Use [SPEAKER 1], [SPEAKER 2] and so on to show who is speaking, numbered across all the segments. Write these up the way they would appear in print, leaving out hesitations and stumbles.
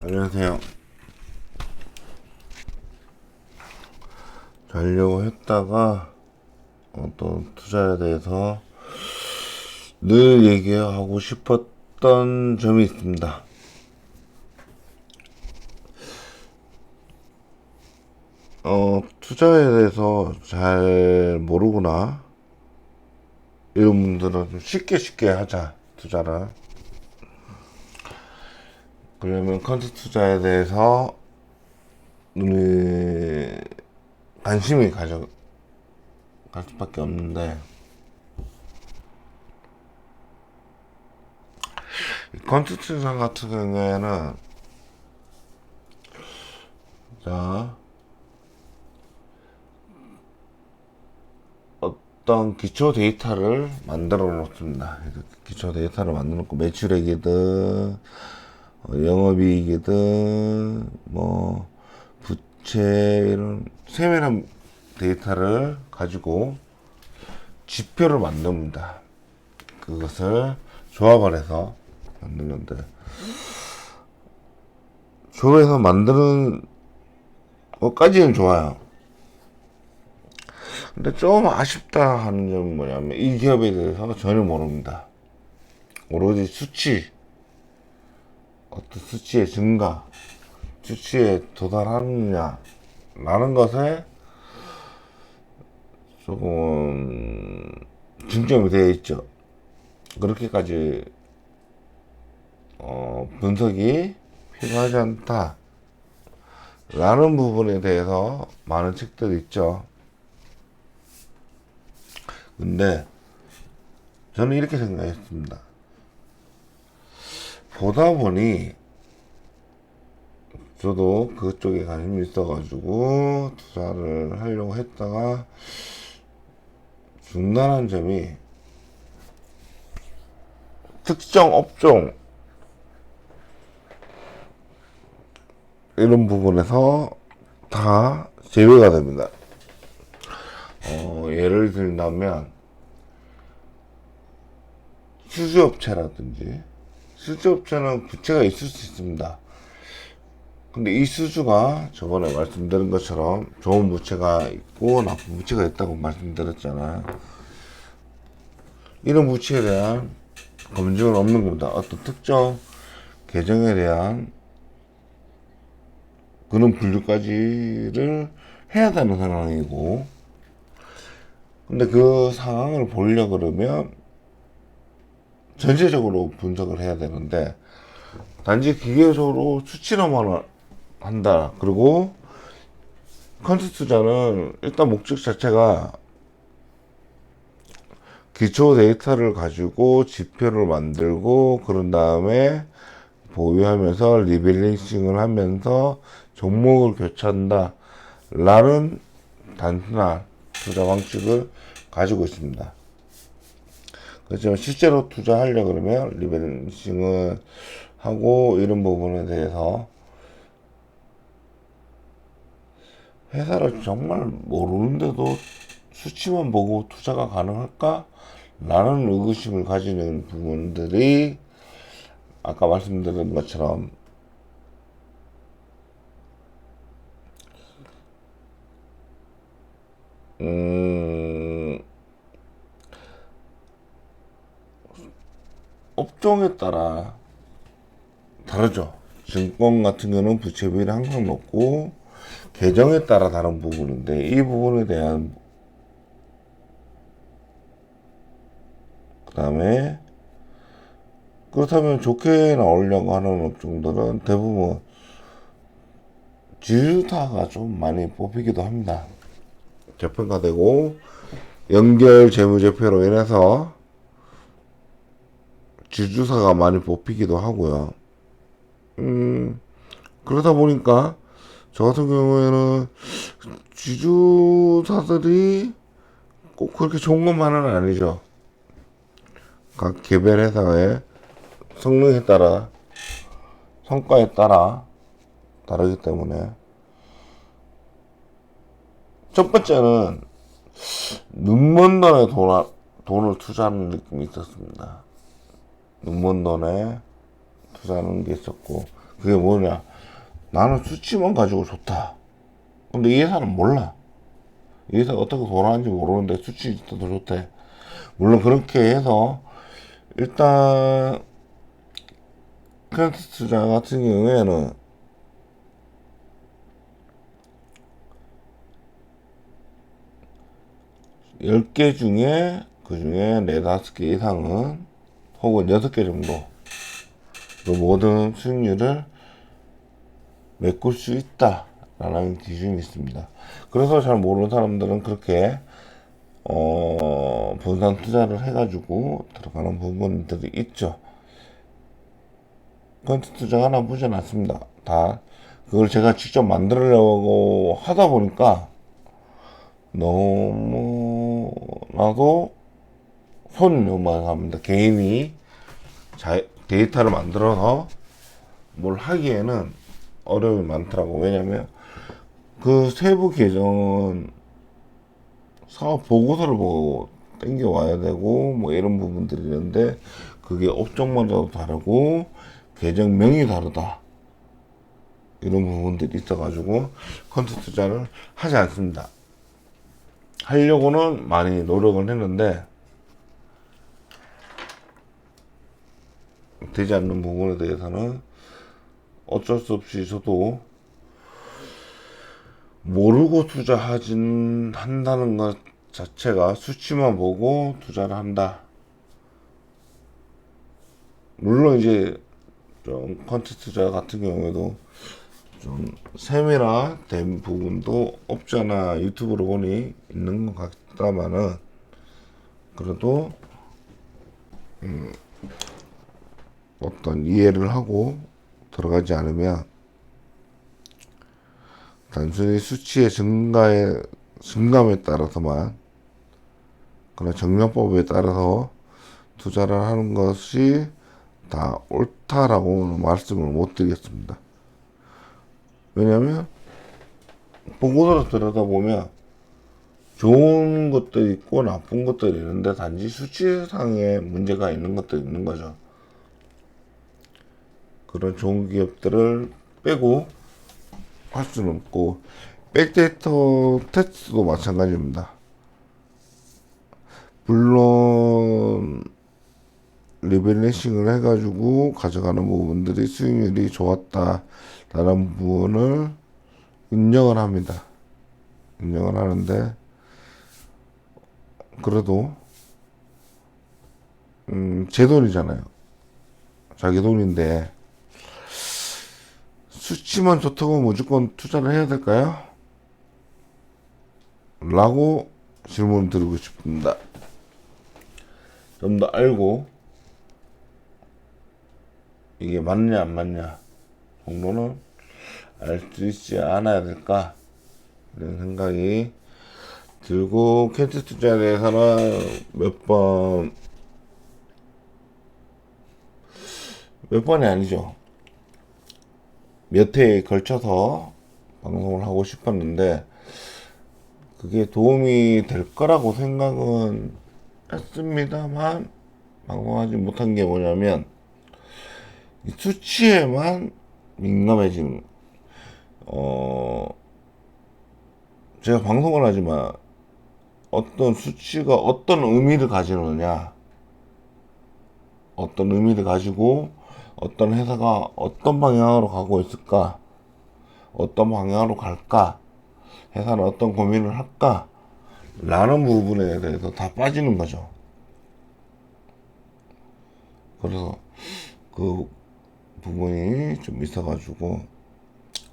[SPEAKER 1] 안녕하세요. 자려고 했다가 또 투자에 대해서 늘 얘기하고 싶었던 점이 있습니다. 투자에 대해서 잘 모르구나 이런 분들은 좀 쉽게 하자 투자를. 그러면 컨트 투자에 대해서 관심이 갈 수밖에 없는데, 컨트 투자 같은 경우에는 자 어떤 기초 데이터를 만들어 놓습니다. 기초 데이터를 만들어 놓고 매출액이든 영업이익이든 뭐 부채 이런 세밀한 데이터를 가지고 지표를 만듭니다. 그것을 조합을 해서 만드는데, 조합해서 만드는 것까지는 좋아요. 근데 좀 아쉽다 하는 점은 뭐냐면 이 기업에 대해서 전혀 모릅니다. 오로지 어떤 수치의 증가, 수치에 도달하느냐 라는 것에 조금 중점이 되어 있죠. 그렇게까지 분석이 필요하지 않다 라는 부분에 대해서 많은 책들이 있죠. 근데 저는 이렇게 생각했습니다. 보다 보니 저도 그쪽에 관심이 있어가지고 투자를 하려고 했다가 중단한 점이, 특정 업종 이런 부분에서 다 제외가 됩니다. 예를 들자면 수주업체는 부채가 있을 수 있습니다. 근데 이 수주가 저번에 말씀드린 것처럼 좋은 부채가 있고 나쁜 부채가 있다고 말씀드렸잖아요. 이런 부채에 대한 검증은 없는 겁니다. 어떤 특정 계정에 대한 그런 분류까지를 해야 되는 상황이고, 근데 그 상황을 보려고 그러면 전체적으로 분석을 해야 되는데, 단지 기계적으로 수치로만 한다. 그리고 컨트 투자는 일단 목적 자체가 기초 데이터를 가지고 지표를 만들고 그런 다음에 보유하면서 리밸런싱을 하면서 종목을 교체한다 라는 단순한 투자 방식을 가지고 있습니다. 그렇지만 실제로 투자하려고 그러면 리밸런싱을 하고 이런 부분에 대해서 회사를 정말 모르는데도 수치만 보고 투자가 가능할까? 라는 의구심을 가지는 부분들이 아까 말씀드린 것처럼 업종에 따라 다르죠. 증권 같은 경우는 부채 비율이 항상 높고 계정에 따라 다른 부분인데, 이 부분에 대한 그 다음에 그렇다면 좋게 나오려고 하는 업종들은 대부분 지주타가 좀 많이 뽑히기도 합니다. 저평가되고 연결 재무제표로 인해서 지주사가 많이 뽑히기도 하고요. 그러다 보니까 저 같은 경우에는 지주사들이 꼭 그렇게 좋은 것만은 아니죠. 각 개별 회사의 성능에 따라, 성과에 따라 다르기 때문에, 첫 번째는 눈먼 돈에 돈을 투자하는 느낌이 있었습니다. 눈먼 돈에 투자하는 게 있었고, 그게 뭐냐, 나는 수치만 가지고 좋다. 근데 이 회사는 몰라. 이 회사가 어떻게 돌아가는지 모르는데 수치 더 좋대. 물론 그렇게 해서 일단 크랜트 투자 같은 경우에는 열 개 중에 그 중에 네다섯 개 이상은 혹은 여섯 개 정도 그 모든 수익률을 메꿀 수 있다라는 기준이 있습니다. 그래서 잘 모르는 사람들은 그렇게 분산 투자를 해가지고 들어가는 부분들이 있죠. 컨텐츠 투자가 나쁘진 않습니다. 다 그걸 제가 직접 만들려고 하다 보니까 너무나도 손이 너무 많이 갑니다. 개인이 데이터를 만들어서 뭘 하기에는 어려움이 많더라고. 왜냐면 그 세부 계정 사업 보고서를 보고 땡겨 와야 되고 뭐 이런 부분들이 있는데 그게 업종마다도 다르고 계정명이 다르다 이런 부분들이 있어가지고 컨텐츠 투자를 하지 않습니다. 하려고는 많이 노력을 했는데 되지 않는 부분에 대해서는 어쩔 수 없이 저도 모르고 투자하진 한다는 것 자체가 수치만 보고 투자를 한다. 물론 이제 좀 컨텐츠 투자 같은 경우에도 좀 세밀화된 부분도 없지 않아 유튜브로 보니 있는 것 같다마는 그래도 어떤 이해를 하고 들어가지 않으면 단순히 수치의 증감에 따라서만 그런 정량법에 따라서 투자를 하는 것이 다 옳다라고는 말씀을 못 드리겠습니다. 왜냐하면 보고서를 들여다보면 좋은 것도 있고 나쁜 것들이 있는데 단지 수치상의 문제가 있는 것들이 있는 거죠. 그런 좋은 기업들을 빼고 할 수는 없고 백데이터 테스트도 마찬가지입니다. 물론 리밸런싱을 해가지고 가져가는 부분들이 수익률이 좋았다라는 부분을 인정을 합니다. 인정을 하는데 그래도 제 돈이잖아요. 자기 돈인데 수치만 좋다고 무조건 투자를 해야 될까요? 라고 질문 드리고 싶습니다. 좀 더 알고 이게 맞냐 안 맞냐 정도는 알 수 있지 않아야 될까 이런 생각이 들고 캔트 투자에 대해서는 몇 번이 아니죠. 몇 회에 걸쳐서 방송을 하고 싶었는데 그게 도움이 될 거라고 생각은 했습니다만 방송하지 못한 게 뭐냐면 이 수치에만 민감해지는 제가 방송을 하지만 어떤 수치가 어떤 의미를 가지느냐 어떤 의미를 가지고 어떤 회사가 어떤 방향으로 가고 있을까 어떤 방향으로 갈까 회사는 어떤 고민을 할까 라는 부분에 대해서 다 빠지는 거죠. 그래서 그 부분이 좀 있어가지고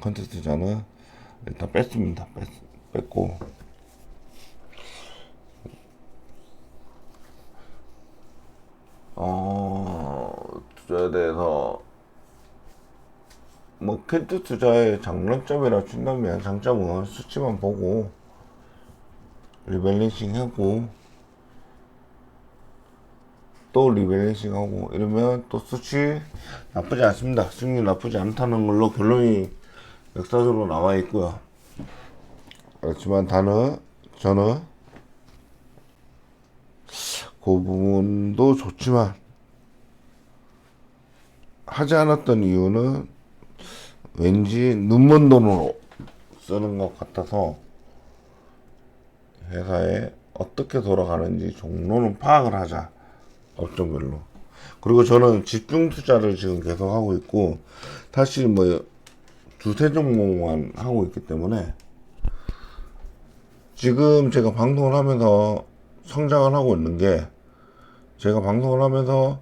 [SPEAKER 1] 컨텐츠 투자는 일단 뺐습니다. 뺐고 투자에 대해서 뭐 컨텐츠 투자의 장단점이라 친다면 장점은 수치만 보고 리밸런싱 하고 또 리밸런싱 하고 이러면 또 수치 나쁘지 않습니다. 수익률 나쁘지 않다는 걸로 결론이 역사적으로 나와 있고요. 그렇지만 저는 그 부분도 좋지만 하지 않았던 이유는 왠지 눈먼 돈으로 쓰는 것 같아서 회사에 어떻게 돌아가는지 종로는 파악을 하자, 업종별로. 그리고 저는 집중 투자를 지금 계속 하고 있고, 사실 뭐 두세 종목만 하고 있기 때문에 지금 제가 방송을 하면서 성장을 하고 있는 게, 제가 방송을 하면서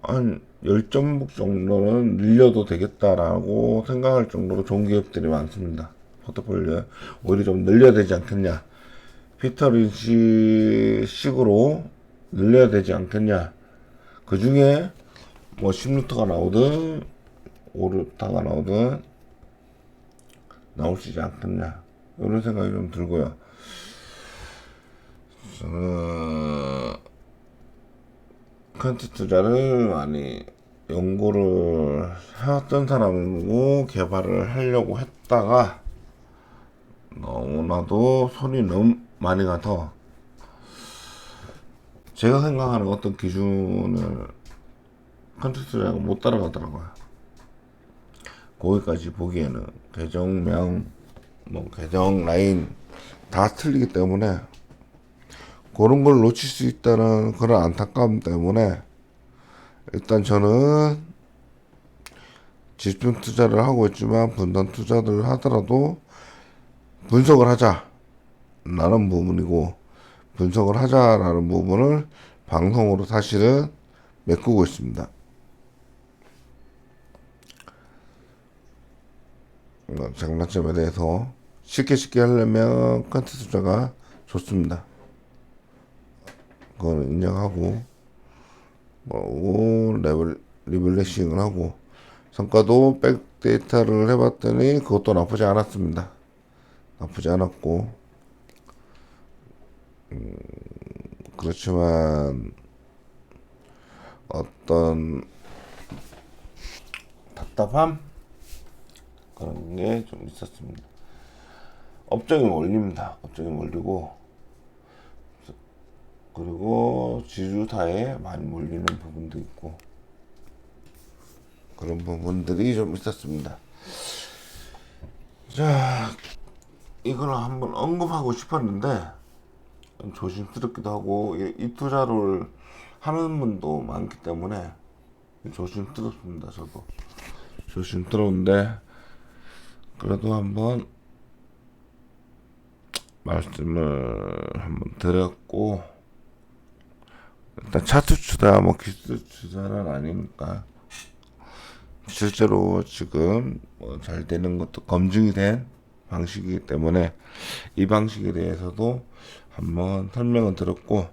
[SPEAKER 1] 한 10종목 정도는 늘려도 되겠다라고 생각할 정도로 좋은 기업들이 많습니다. 포트폴리오에 오히려 좀 늘려야 되지 않겠냐, 피터 린치 식으로 늘려야 되지 않겠냐, 그 중에 뭐 10루트가 나오든 5루트가 나오든 나올 수 있지 않겠냐, 이런 생각이 좀 들고요. 저는 컨텐츠 투자를 많이 연구를 해왔던 사람이고 개발을 하려고 했다가 너무나도 손이 너무 많이 가서 제가 생각하는 어떤 기준을 컨텐츠 투자가 못 따라가더라고요. 거기까지 보기에는 계정명, 뭐 계정 라인 다 틀리기 때문에 그런 걸 놓칠 수 있다는 그런 안타까움 때문에 일단 저는 집중 투자를 하고 있지만 분단 투자를 하더라도 분석을 하자라는 부분이고, 분석을 하자라는 부분을 방송으로 사실은 메꾸고 있습니다. 장단점에 대해서 쉽게 하려면 컨텐츠 투자가 좋습니다. 그거는 인정하고, 뭐 리블레싱을 하고, 성과도 백데이터를 해봤더니 그것도 나쁘지 않았습니다. 나쁘지 않았고, 그렇지만 어떤 답답함, 그런 게 좀 있었습니다. 업적이 몰립니다. 업적이 몰리고, 그리고 지주사에 많이 몰리는 부분도 있고, 그런 부분들이 좀 있었습니다. 자, 이걸 한번 언급하고 싶었는데 조심스럽기도 하고, 이 투자를 하는 분도 많기 때문에 조심스럽습니다. 저도 조심스러운데 그래도 한번 말씀을 한번 드렸고, 일단 차트 투자 뭐 기술 투자는 아니니까 실제로 지금 뭐잘 되는 것도 검증이 된 방식이기 때문에 이 방식에 대해서도 한번 설명을 드렸고,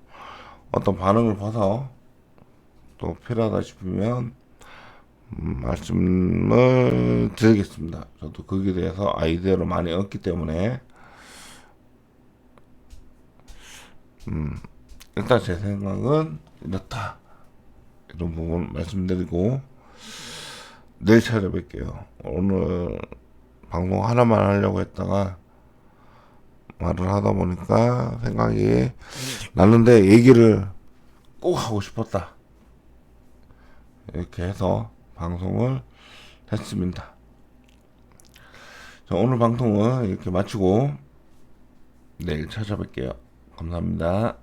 [SPEAKER 1] 어떤 반응을 봐서 또 필요하다 싶으면 말씀을 드리겠습니다. 저도 거기에 대해서 아이디어를 많이 얻기 때문에 일단 제 생각은 이렇다, 이런 부분 말씀드리고 내일 찾아뵐게요. 오늘 방송 하나만 하려고 했다가 말을 하다 보니까 생각이 나는데 얘기를 꼭 하고 싶었다, 이렇게 해서 방송을 했습니다. 자, 오늘 방송은 이렇게 마치고 내일 찾아뵐게요. 감사합니다.